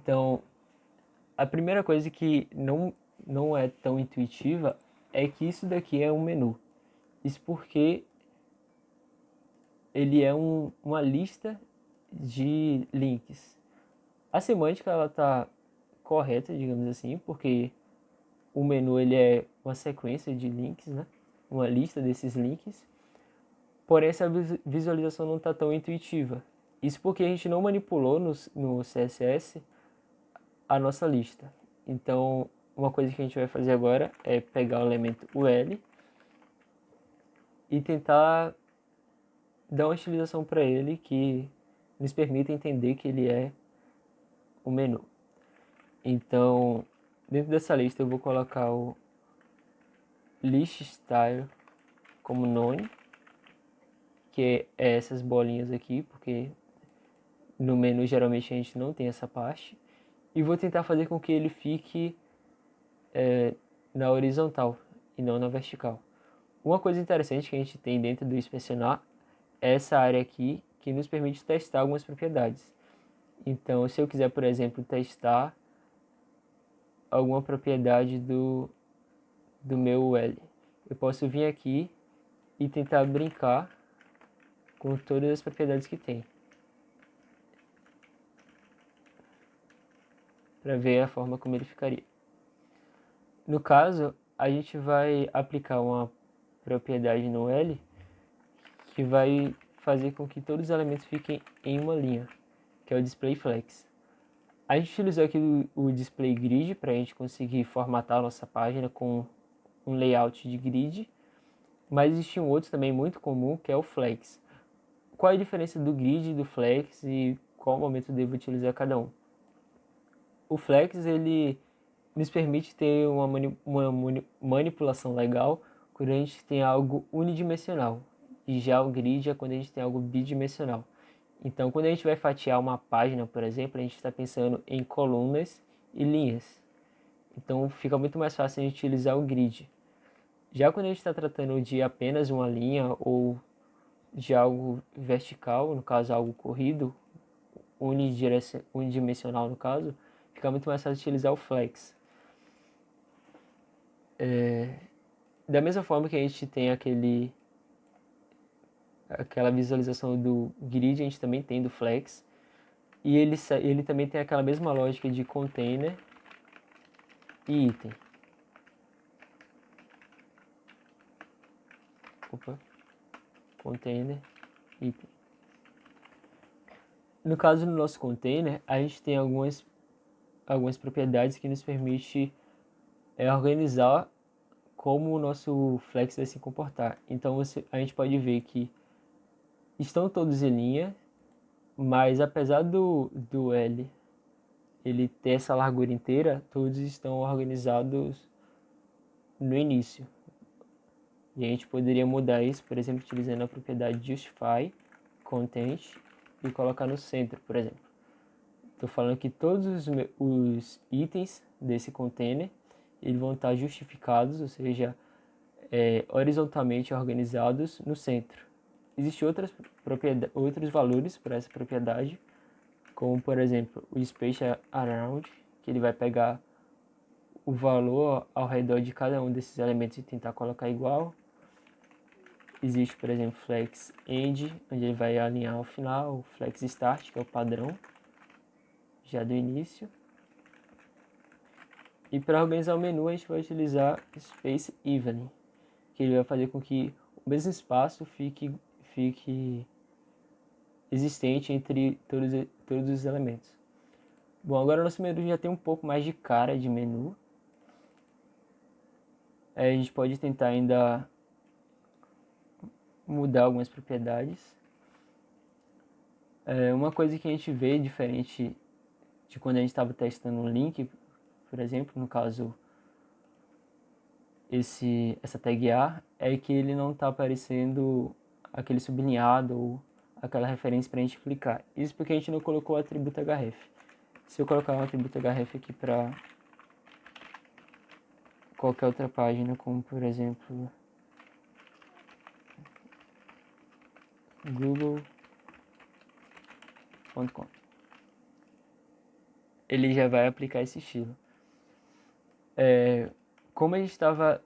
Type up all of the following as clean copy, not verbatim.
Então, a primeira coisa que não é tão intuitiva é que isso daqui é um menu. Isso porque ele é uma lista de links. A semântica ela está correta, digamos assim, porque o menu ele é uma sequência de links, né? Uma lista desses links. Porém, essa visualização não está tão intuitiva. Isso porque a gente não manipulou no CSS a nossa lista. Então, uma coisa que a gente vai fazer agora é pegar o elemento UL e tentar dar uma estilização para ele que nos permita entender que ele é o menu. Então, dentro dessa lista eu vou colocar o list style como nome, que é essas bolinhas aqui, porque no menu geralmente a gente não tem essa parte. E vou tentar fazer com que ele fique na horizontal e não na vertical. Uma coisa interessante que a gente tem dentro do inspecionar é essa área aqui que nos permite testar algumas propriedades. Então, se eu quiser, por exemplo, testar alguma propriedade do meu UL, eu posso vir aqui e tentar brincar com todas as propriedades que tem, para ver a forma como ele ficaria. No caso, a gente vai aplicar uma propriedade no L que vai fazer com que todos os elementos fiquem em uma linha, que é o display flex. A gente utilizou aqui o display grid para a gente conseguir formatar a nossa página com um layout de grid, mas existe um outro também muito comum que é o flex. Qual é a diferença do grid e do flex e qual momento eu devo utilizar cada um? O flex ele nos permite ter uma manipulação legal quando a gente tem algo unidimensional. E já o grid é quando a gente tem algo bidimensional. Então, quando a gente vai fatiar uma página, por exemplo, a gente está pensando em colunas e linhas. Então, fica muito mais fácil a gente utilizar o grid. Já quando a gente está tratando de apenas uma linha ou de algo vertical, no caso algo corrido, unidimensional no caso, fica muito mais fácil utilizar o flex. Da mesma forma que a gente tem aquela visualização do grid, a gente também tem do flex. E ele também tem aquela mesma lógica de container e item. Container, item. No caso do nosso container, a gente tem algumas propriedades que nos permite organizar como o nosso flex vai se comportar. Então a gente pode ver que estão todos em linha, mas apesar do L ele ter essa largura inteira, todos estão organizados no início. E a gente poderia mudar isso, por exemplo, utilizando a propriedade justify content e colocar no centro, por exemplo. Estou falando que todos os itens desse container eles vão estar justificados, ou seja, horizontalmente organizados no centro. Existem outros valores para essa propriedade, como por exemplo o space around, que ele vai pegar o valor ao redor de cada um desses elementos e tentar colocar igual. Existe, por exemplo, flex end, onde ele vai alinhar ao final, o flex start, que é o padrão já do início. E para organizar o menu, a gente vai utilizar space evening, que ele vai fazer com que o mesmo espaço fique existente entre todos os elementos. Bom, agora o nosso menu já tem um pouco mais de cara de menu. A gente pode tentar ainda mudar algumas propriedades. Uma coisa que a gente vê diferente de quando a gente estava testando um link, por exemplo, no caso essa tag A, é que ele não está aparecendo aquele sublinhado ou aquela referência para a gente clicar. Isso porque a gente não colocou o atributo href. Se eu colocar o atributo href aqui para qualquer outra página, como por exemplo google.com, ele já vai aplicar esse estilo. Como a gente estava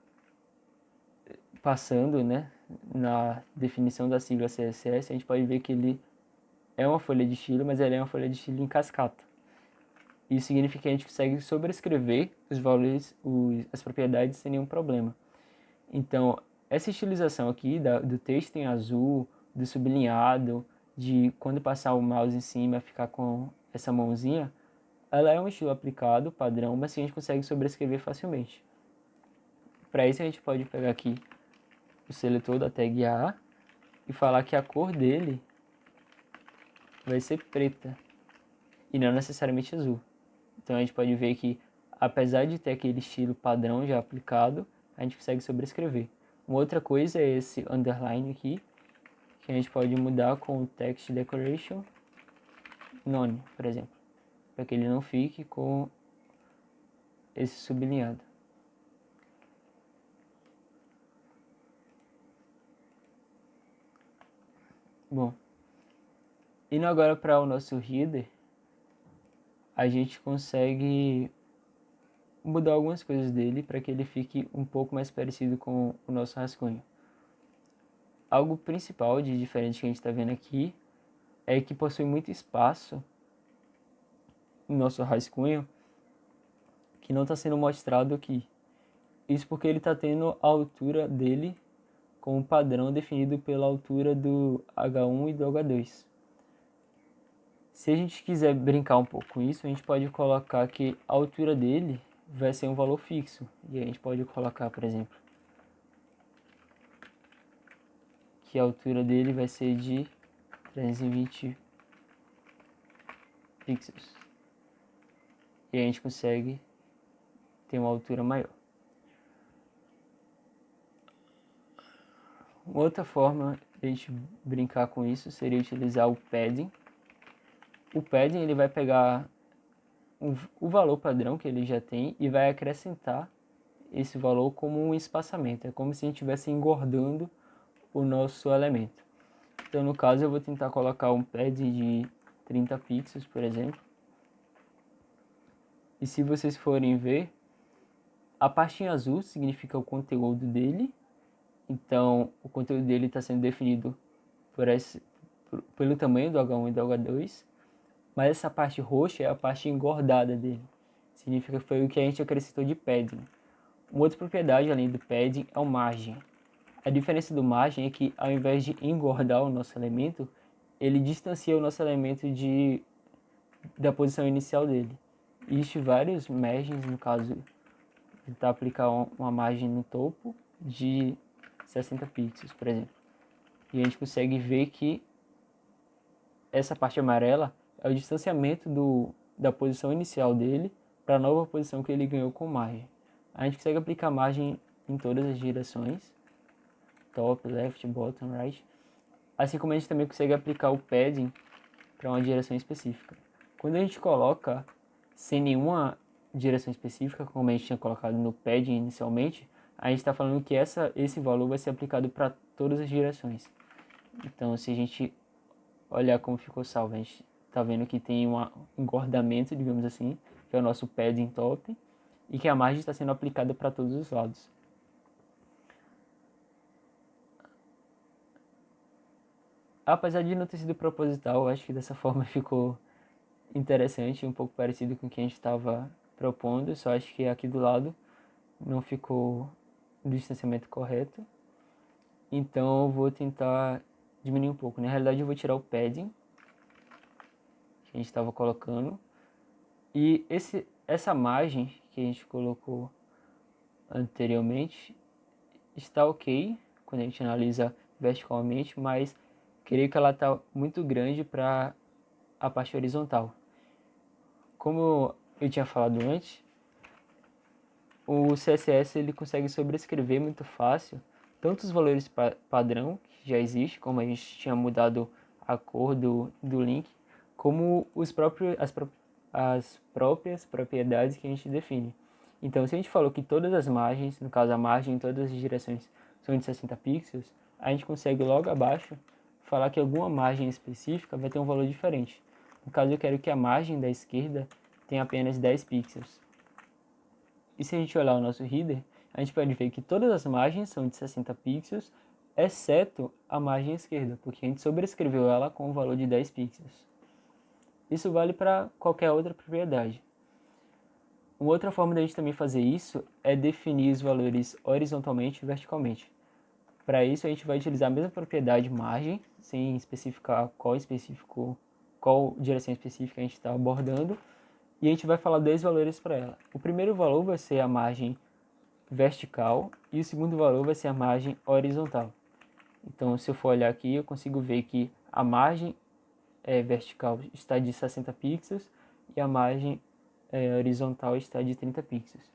passando, né, na definição da sigla CSS, a gente pode ver que ele é uma folha de estilo, mas ele é uma folha de estilo em cascata. Isso significa que a gente consegue sobrescrever os valores, as propriedades sem nenhum problema. Então, essa estilização aqui do texto em azul, do sublinhado, de quando passar o mouse em cima ficar com essa mãozinha, ela é um estilo aplicado, padrão, mas que a gente consegue sobrescrever facilmente. Para isso a gente pode pegar aqui o seletor da tag A e falar que a cor dele vai ser preta e não necessariamente azul. Então a gente pode ver que, apesar de ter aquele estilo padrão já aplicado, a gente consegue sobrescrever. Uma outra coisa é esse underline aqui, que a gente pode mudar com o text decoration none, por exemplo, para que ele não fique com esse sublinhado. Bom, indo agora para o nosso header, a gente consegue mudar algumas coisas dele para que ele fique um pouco mais parecido com o nosso rascunho. Algo principal de diferente que a gente está vendo aqui é que possui muito espaço no nosso rascunho que não está sendo mostrado aqui. Isso porque ele está tendo a altura dele com um padrão definido pela altura do H1 e do H2. Se a gente quiser brincar um pouco com isso, a gente pode colocar que a altura dele vai ser um valor fixo. E a gente pode colocar, por exemplo, que a altura dele vai ser de 320 pixels. E a gente consegue ter uma altura maior. Uma outra forma de a gente brincar com isso seria utilizar o padding. O padding ele vai pegar o valor padrão que ele já tem e vai acrescentar esse valor como um espaçamento. É como se a gente estivesse engordando o nosso elemento. Então, no caso, eu vou tentar colocar um padding de 30 pixels, por exemplo. E se vocês forem ver, a pastinha azul significa o conteúdo dele. Então, o conteúdo dele está sendo definido pelo tamanho do H1 e do H2. Mas essa parte roxa é a parte engordada dele. Significa que foi o que a gente acrescentou de padding. Uma outra propriedade além do padding é o margem. A diferença do margem é que, ao invés de engordar o nosso elemento, ele distancia o nosso elemento da posição inicial dele. Existem vários margens, no caso, tentar aplicar uma margem no topo de 60 pixels, por exemplo. E a gente consegue ver que essa parte amarela é o distanciamento da posição inicial dele para a nova posição que ele ganhou com margem. A gente consegue aplicar margem em todas as direções, top, left, bottom, right. Assim como a gente também consegue aplicar o padding para uma direção específica. Quando a gente coloca sem nenhuma direção específica, como a gente tinha colocado no padding inicialmente, a gente está falando que esse valor vai ser aplicado para todas as direções. Então, se a gente olhar como ficou salvo, a gente está vendo que tem um engordamento, digamos assim, que é o nosso padding top, e que a margem está sendo aplicada para todos os lados. Apesar de não ter sido proposital, eu acho que dessa forma ficou interessante, um pouco parecido com o que a gente estava propondo, só acho que aqui do lado não ficou o distanciamento correto. Então eu vou tentar diminuir um pouco. Na realidade eu vou tirar o padding que a gente estava colocando. E essa margem que a gente colocou anteriormente está ok quando a gente analisa verticalmente, mas creio que ela está muito grande para a parte horizontal. Como eu tinha falado antes, o CSS ele consegue sobrescrever muito fácil tanto os valores padrão que já existe, como a gente tinha mudado a cor do link, como as próprias propriedades que a gente define. Então, se a gente falou que todas as margens, no caso a margem em todas as direções, são de 60 pixels, a gente consegue logo abaixo falar que alguma margem específica vai ter um valor diferente. No caso, eu quero que a margem da esquerda tem apenas 10 pixels. E se a gente olhar o nosso header, a gente pode ver que todas as margens são de 60 pixels, exceto a margem esquerda, porque a gente sobrescreveu ela com o valor de 10 pixels. Isso vale para qualquer outra propriedade. Uma outra forma da gente também fazer isso é definir os valores horizontalmente e verticalmente. Para isso, a gente vai utilizar a mesma propriedade margem, sem especificar qual direção específica a gente está abordando, e a gente vai falar dois valores para ela. O primeiro valor vai ser a margem vertical e o segundo valor vai ser a margem horizontal. Então, se eu for olhar aqui, eu consigo ver que a margem vertical está de 60 pixels e a margem horizontal está de 30 pixels.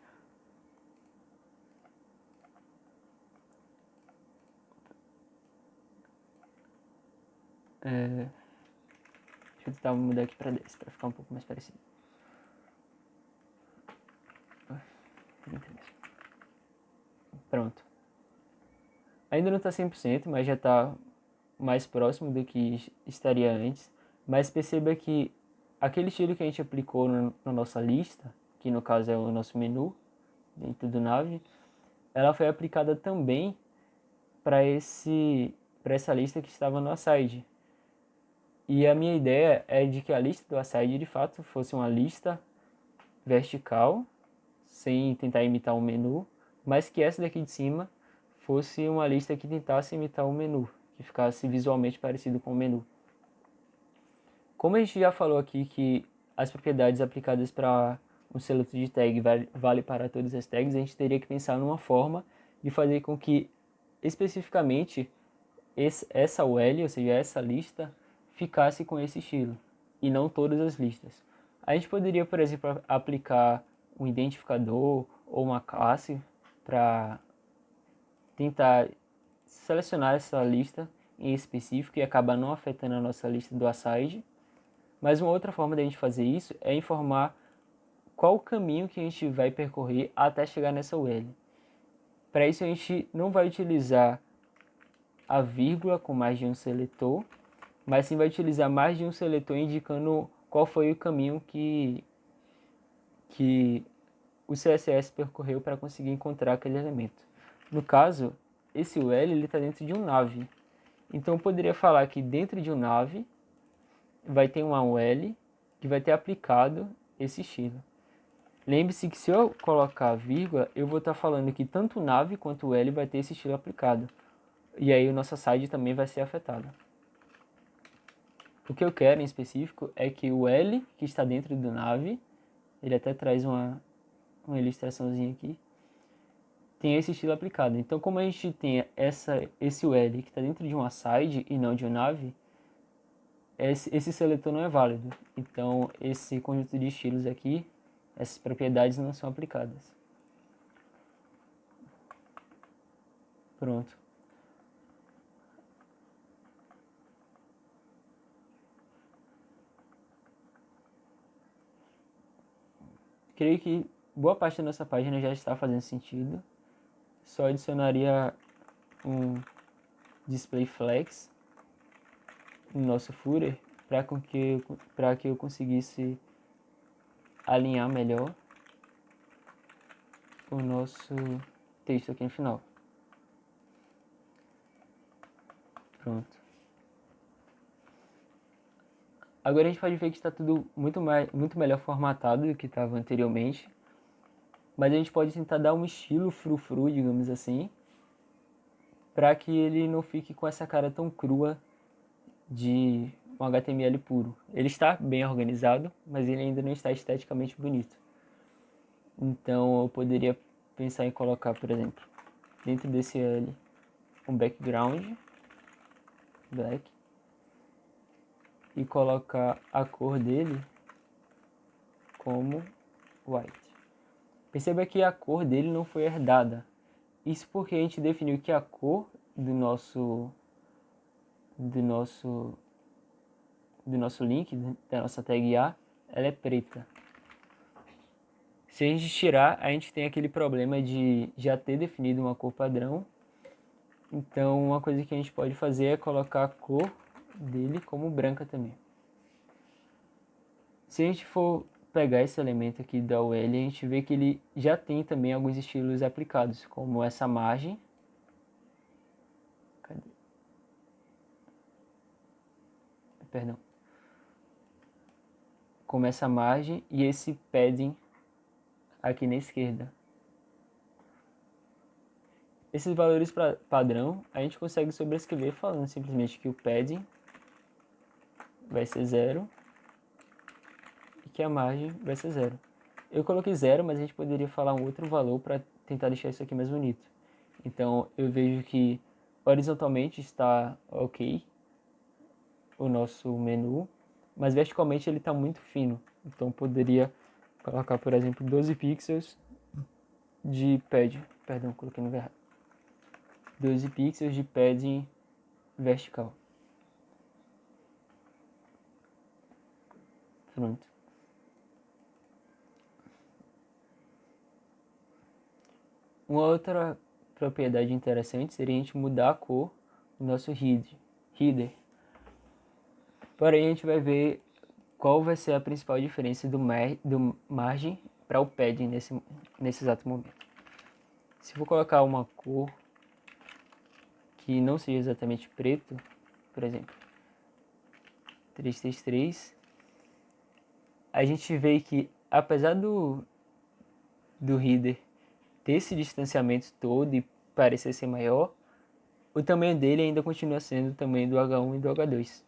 Deixa eu tentar mudar aqui para 10 para ficar um pouco mais parecido. Pronto. Ainda não está 100%, mas já está mais próximo do que estaria antes. Mas perceba que aquele estilo que a gente aplicou na nossa lista, que no caso é o nosso menu dentro do Nave, ela foi aplicada também para essa lista que estava no aside. E a minha ideia é de que a lista do aside de fato fosse uma lista vertical, sem tentar imitar um menu, mas que essa daqui de cima fosse uma lista que tentasse imitar um menu, que ficasse visualmente parecido com o menu. Como a gente já falou aqui que as propriedades aplicadas para um seletor de tag vale para todas as tags, a gente teria que pensar numa forma de fazer com que especificamente essa UL, ou seja, essa lista, ficasse com esse estilo, e não todas as listas. A gente poderia, por exemplo, aplicar um identificador ou uma classe para tentar selecionar essa lista em específico e acabar não afetando a nossa lista do aside. Mas uma outra forma de a gente fazer isso é informar qual o caminho que a gente vai percorrer até chegar nessa UL. Para isso a gente não vai utilizar a vírgula com mais de um seletor, mas sim vai utilizar mais de um seletor indicando qual foi o caminho que o CSS percorreu para conseguir encontrar aquele elemento. No caso, esse UL está dentro de um nav. Então eu poderia falar que dentro de um nav vai ter uma UL que vai ter aplicado esse estilo. Lembre-se que se eu colocar vírgula, eu vou estar falando que tanto o nav quanto o L vai ter esse estilo aplicado. E aí o nosso site também vai ser afetado. O que eu quero em específico é que o L que está dentro do nav, ele até traz uma ilustraçãozinha aqui, tem esse estilo aplicado. Então, como a gente tem esse UL que está dentro de uma side e não de um nav, esse seletor não é válido. Então, esse conjunto de estilos aqui, essas propriedades não são aplicadas. Pronto. Creio que boa parte da nossa página já está fazendo sentido. Só adicionaria um display flex no nosso footer para que eu conseguisse alinhar melhor o nosso texto aqui no final. Pronto. Agora a gente pode ver que está tudo muito melhor formatado do que estava anteriormente. Mas a gente pode tentar dar um estilo frufru, digamos assim, para que ele não fique com essa cara tão crua de um HTML puro. Ele está bem organizado, mas ele ainda não está esteticamente bonito. Então eu poderia pensar em colocar, por exemplo, dentro desse L, um background black e colocar a cor dele como white. Perceba que a cor dele não foi herdada. Isso porque a gente definiu que a cor do nosso link, da nossa tag A, ela é preta. Se a gente tirar, a gente tem aquele problema de já ter definido uma cor padrão. Então, uma coisa que a gente pode fazer é colocar a cor dele como branca também. Se a gente for pegar esse elemento aqui da UL, a gente vê que ele já tem também alguns estilos aplicados, como essa margem. Cadê? Perdão. Como essa margem e esse padding aqui na esquerda. Esses valores padrão a gente consegue sobrescrever falando simplesmente que o padding vai ser 0 e que a margem vai ser 0. Eu coloquei 0, mas a gente poderia falar um outro valor para tentar deixar isso aqui mais bonito. Então eu vejo que horizontalmente está ok o nosso menu, mas verticalmente ele está muito fino. Então poderia colocar, por exemplo, 12 pixels de padding. Perdão, coloquei no errado. 12 pixels de padding vertical. Pronto. Uma outra propriedade interessante seria a gente mudar a cor do nosso header. Porém, a gente vai ver qual vai ser a principal diferença do margem para o padding nesse exato momento. Se for colocar uma cor que não seja exatamente preto, por exemplo, 333, a gente vê que apesar do header ter esse distanciamento todo e parecer ser maior, o tamanho dele ainda continua sendo o tamanho do H1 e do H2.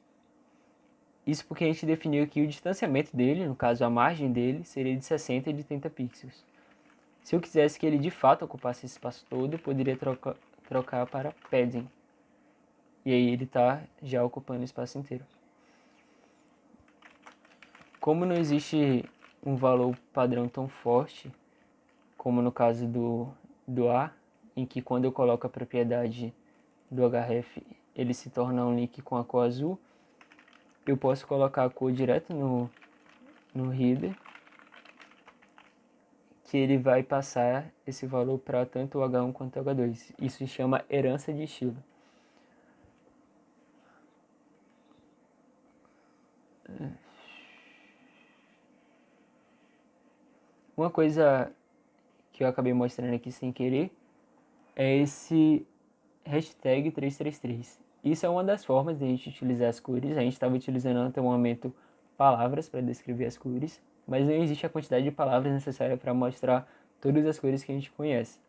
Isso porque a gente definiu que o distanciamento dele, no caso a margem dele, seria de 60 e de 30 pixels. Se eu quisesse que ele de fato ocupasse esse espaço todo, eu poderia trocar para padding. E aí ele está já ocupando o espaço inteiro. Como não existe um valor padrão tão forte, como no caso do A, em que quando eu coloco a propriedade do href, ele se torna um link com a cor azul, eu posso colocar a cor direto no header, que ele vai passar esse valor para tanto o H1 quanto o H2. Isso se chama herança de estilo. Uma coisa que eu acabei mostrando aqui sem querer é esse hashtag 333. Isso é uma das formas de a gente utilizar as cores. A gente estava utilizando até o momento palavras para descrever as cores, mas não existe a quantidade de palavras necessária para mostrar todas as cores que a gente conhece.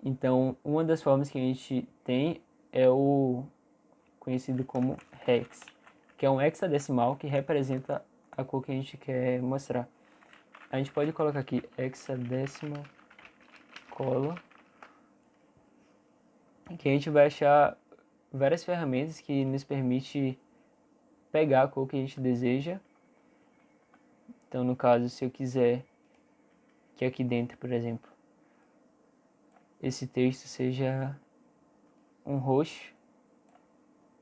Então, uma das formas que a gente tem é o conhecido como hex, que é um hexadecimal que representa a cor que a gente quer mostrar. A gente pode colocar aqui hexadecimal color, que a gente vai achar várias ferramentas que nos permite pegar a cor que a gente deseja. Então, no caso, se eu quiser que aqui dentro, por exemplo, esse texto seja um roxo,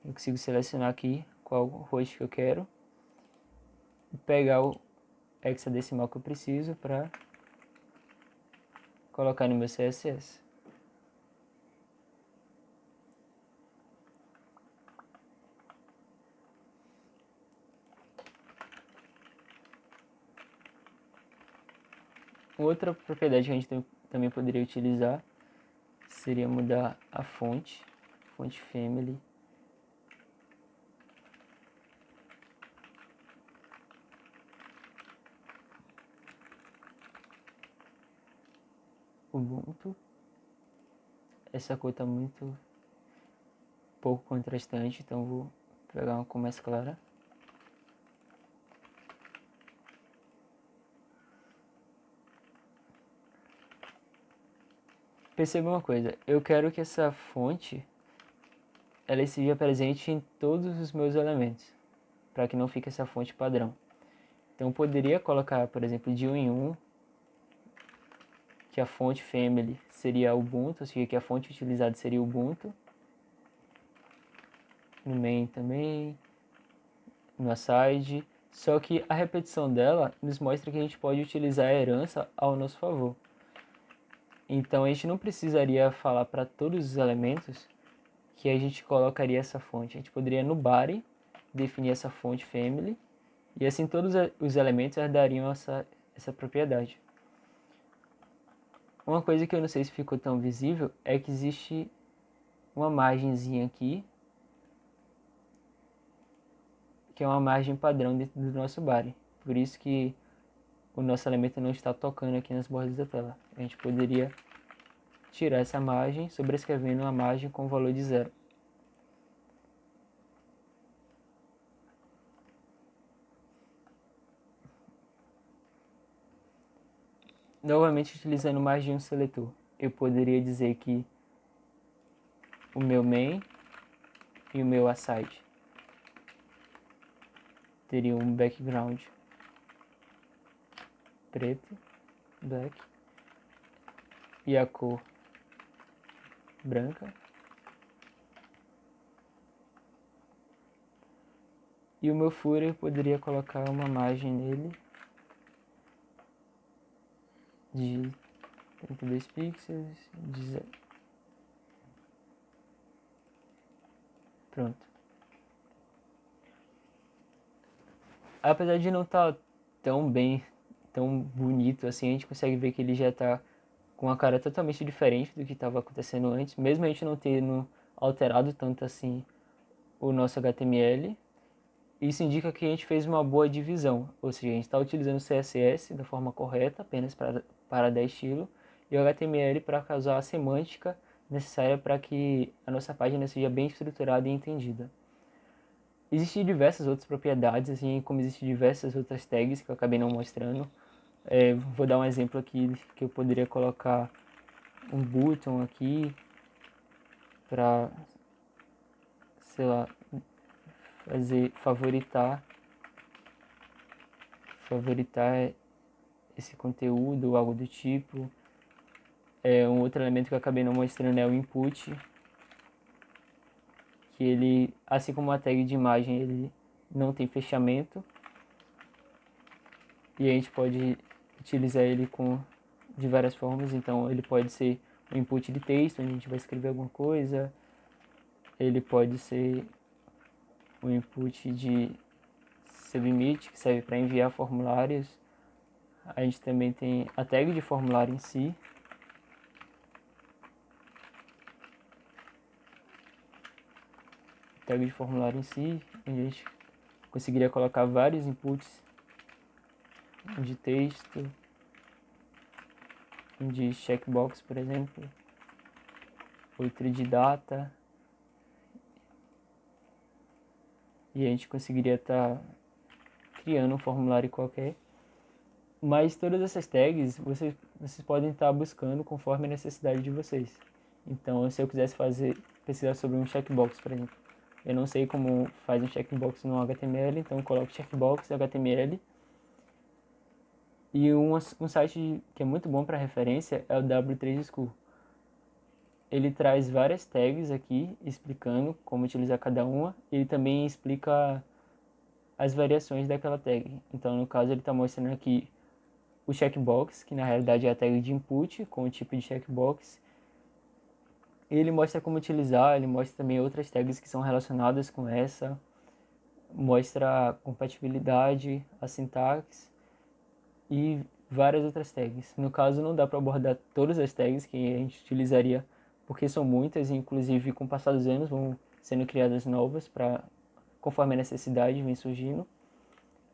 eu consigo selecionar aqui qual roxo que eu quero e pegar o hexadecimal que eu preciso para colocar no meu CSS. Outra propriedade que a gente também poderia utilizar seria mudar a fonte family, Ubuntu. Essa cor está muito pouco contrastante, então vou pegar uma cor mais clara. Perceba uma coisa, eu quero que essa fonte ela esteja presente em todos os meus elementos, para que não fique essa fonte padrão. Então eu poderia colocar, por exemplo, de 1 em 1, que a fonte family seria Ubuntu, ou seja, que a fonte utilizada seria Ubuntu. No main também, no aside, só que a repetição dela nos mostra que a gente pode utilizar a herança ao nosso favor. Então a gente não precisaria falar para todos os elementos que a gente colocaria essa fonte. A gente poderia no body definir essa fonte family e assim todos os elementos herdariam essa propriedade. Uma coisa que eu não sei se ficou tão visível é que existe uma margenzinha aqui, que é uma margem padrão dentro do nosso body. Por isso que o nosso elemento não está tocando aqui nas bordas da tela. A gente poderia tirar essa margem, sobrescrevendo uma margem com o valor de 0. Novamente, utilizando mais de um seletor, eu poderia dizer que o meu main e o meu aside teriam um background preto, black, e a cor branca. E o meu footer eu poderia colocar uma margem nele de 32 pixels, de 0. Pronto. Apesar de não estar tão bem, tão bonito assim, a gente consegue ver que ele já está com uma cara totalmente diferente do que estava acontecendo antes, mesmo a gente não tendo alterado tanto assim o nosso HTML. Isso indica que a gente fez uma boa divisão, ou seja, a gente está utilizando o CSS da forma correta, apenas para dar estilo, e o HTML para causar a semântica necessária para que a nossa página seja bem estruturada e entendida. Existem diversas outras propriedades, assim como existem diversas outras tags que eu acabei não mostrando. Vou dar um exemplo aqui que eu poderia colocar um button aqui para, sei lá, fazer favoritar esse conteúdo ou algo do tipo. Um outro elemento que eu acabei não mostrando é o input, que ele, assim como a tag de imagem, ele não tem fechamento e a gente pode utilizar ele de várias formas. Então ele pode ser um input de texto, onde a gente vai escrever alguma coisa, ele pode ser um input de submit, que serve para enviar formulários. A gente também tem a tag de formulário em si. Tag de formulário em si, onde a gente conseguiria colocar vários inputs de texto, de checkbox, por exemplo, outro de data, e a gente conseguiria estar criando um formulário qualquer. Mas todas essas tags vocês podem estar buscando conforme a necessidade de vocês. Então, se eu quisesse pesquisar sobre um checkbox, por exemplo, eu não sei como faz um checkbox no HTML, então eu coloco checkbox HTML. E um site que é muito bom para referência é o W3 School. Ele traz várias tags aqui explicando como utilizar cada uma. Ele também explica as variações daquela tag. Então, no caso, ele está mostrando aqui o checkbox, que na realidade é a tag de input com o tipo de checkbox. Ele mostra como utilizar, ele mostra também outras tags que são relacionadas com essa. Mostra a compatibilidade, a sintaxe e várias outras tags. No caso, não dá para abordar todas as tags que a gente utilizaria, porque são muitas e inclusive com o passar dos anos vão sendo criadas novas conforme a necessidade vem surgindo.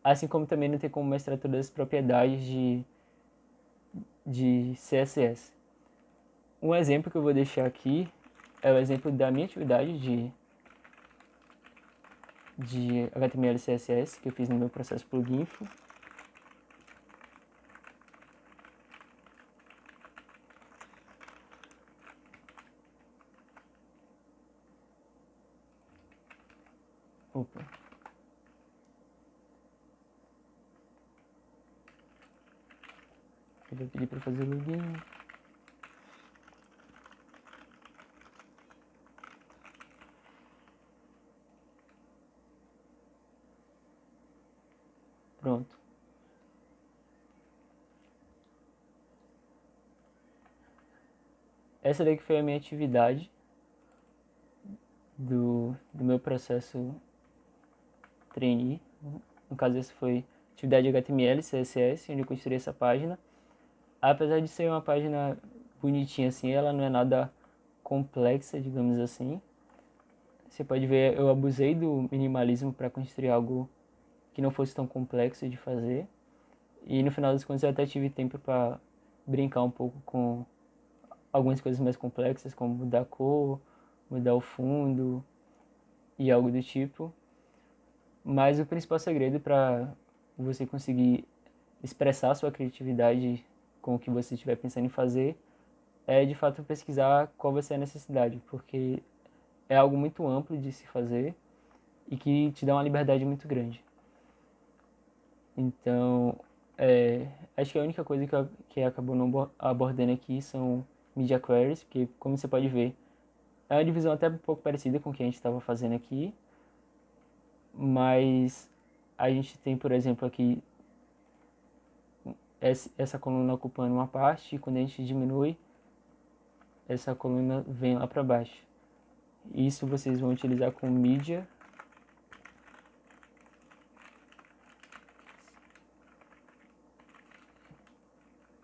Assim como também não tem como mostrar todas as propriedades de CSS. Um exemplo que eu vou deixar aqui é o exemplo da minha atividade de HTML e CSS que eu fiz no meu processo pluginfo. Opa. Eu vou pedir para fazer login. Pronto. Essa daqui foi a minha atividade do meu processo trainee. No caso, essa foi a atividade HTML e CSS, onde eu construí essa página. Apesar de ser uma página bonitinha assim, ela não é nada complexa, digamos assim. Você pode ver, eu abusei do minimalismo para construir algo que não fosse tão complexo de fazer. E no final das contas eu até tive tempo para brincar um pouco com algumas coisas mais complexas, como mudar a cor, mudar o fundo e algo do tipo. Mas o principal segredo para você conseguir expressar a sua criatividade com o que você estiver pensando em fazer é de fato pesquisar qual vai ser a necessidade, porque é algo muito amplo de se fazer e que te dá uma liberdade muito grande. Então, acho que a única coisa que acabou não abordando aqui são media queries, porque como você pode ver, é uma divisão até um pouco parecida com o que a gente estava fazendo aqui, mas a gente tem, por exemplo, aqui essa coluna ocupando uma parte, e quando a gente diminui, essa coluna vem lá para baixo. Isso vocês vão utilizar com media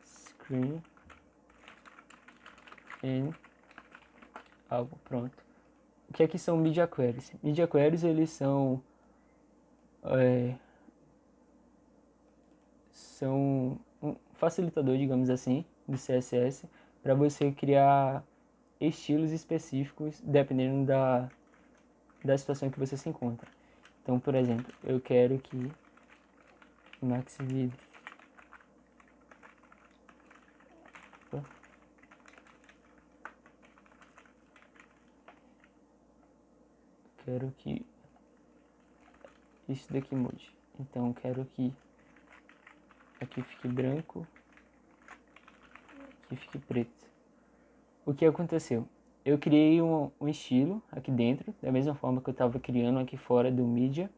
screen and algo pronto. O que é que são media queries? Media queries eles são um facilitador, digamos assim, do CSS para você criar estilos específicos dependendo da situação que você se encontra. Então, por exemplo, eu quero que max width quero que isso daqui mude. Então, quero que aqui fique branco, aqui fique preto. O que aconteceu? Eu criei um estilo aqui dentro, da mesma forma que eu estava criando aqui fora do Media,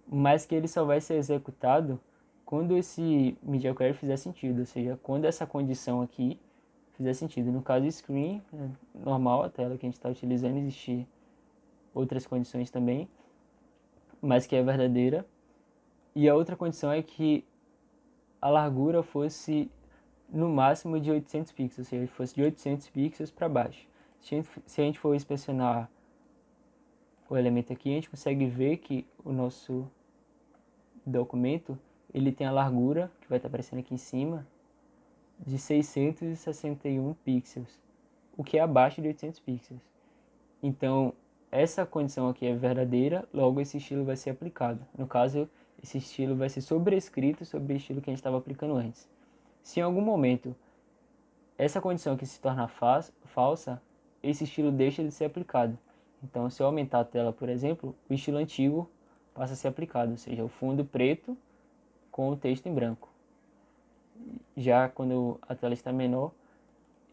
mas que ele só vai ser executado quando esse Media Query fizer sentido, ou seja, quando essa condição aqui fizer sentido. No caso, screen, normal, a tela que a gente está utilizando, existem outras condições também, mas que é verdadeira. E a outra condição é que a largura fosse no máximo de 800 pixels, ou seja, fosse de 800 pixels para baixo. Se a gente for inspecionar o elemento aqui, a gente consegue ver que o nosso documento ele tem a largura, que vai estar aparecendo aqui em cima, de 661 pixels, o que é abaixo de 800 pixels. Então, essa condição aqui é verdadeira, logo esse estilo vai ser aplicado. No caso, esse estilo vai ser sobrescrito sobre o estilo que a gente estava aplicando antes. Se em algum momento essa condição aqui se tornar falsa, esse estilo deixa de ser aplicado. Então, se eu aumentar a tela, por exemplo, o estilo antigo passa a ser aplicado, ou seja, o fundo preto com o texto em branco. Já quando a tela está menor,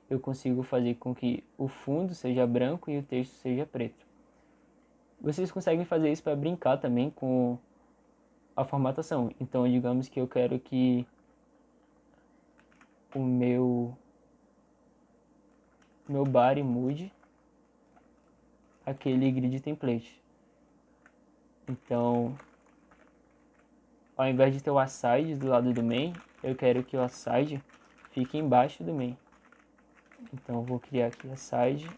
eu consigo fazer com que o fundo seja branco e o texto seja preto. Vocês conseguem fazer isso para brincar também com a formatação. Então, digamos que eu quero que o meu body mude aquele grid template. Então, ao invés de ter o aside do lado do main, eu quero que o aside fique embaixo do main. Então, eu vou criar aqui aside,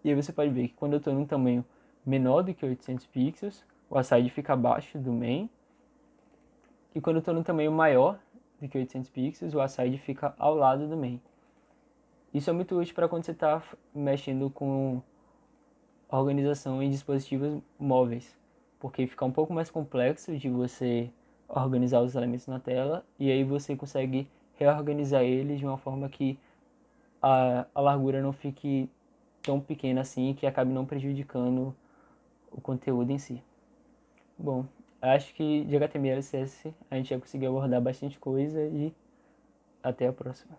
e aí você pode ver que quando eu estou num tamanho menor do que 800 pixels, o aside fica abaixo do main. E quando eu estou num tamanho maior do que 800 pixels, o aside fica ao lado do main. Isso é muito útil para quando você está mexendo com organização em dispositivos móveis, porque fica um pouco mais complexo de você organizar os elementos na tela e aí você consegue reorganizar eles de uma forma que a largura não fique tão pequena assim e que acabe não prejudicando o conteúdo em si. Bom, acho que de HTML e CSS a gente já conseguiu abordar bastante coisa e até a próxima.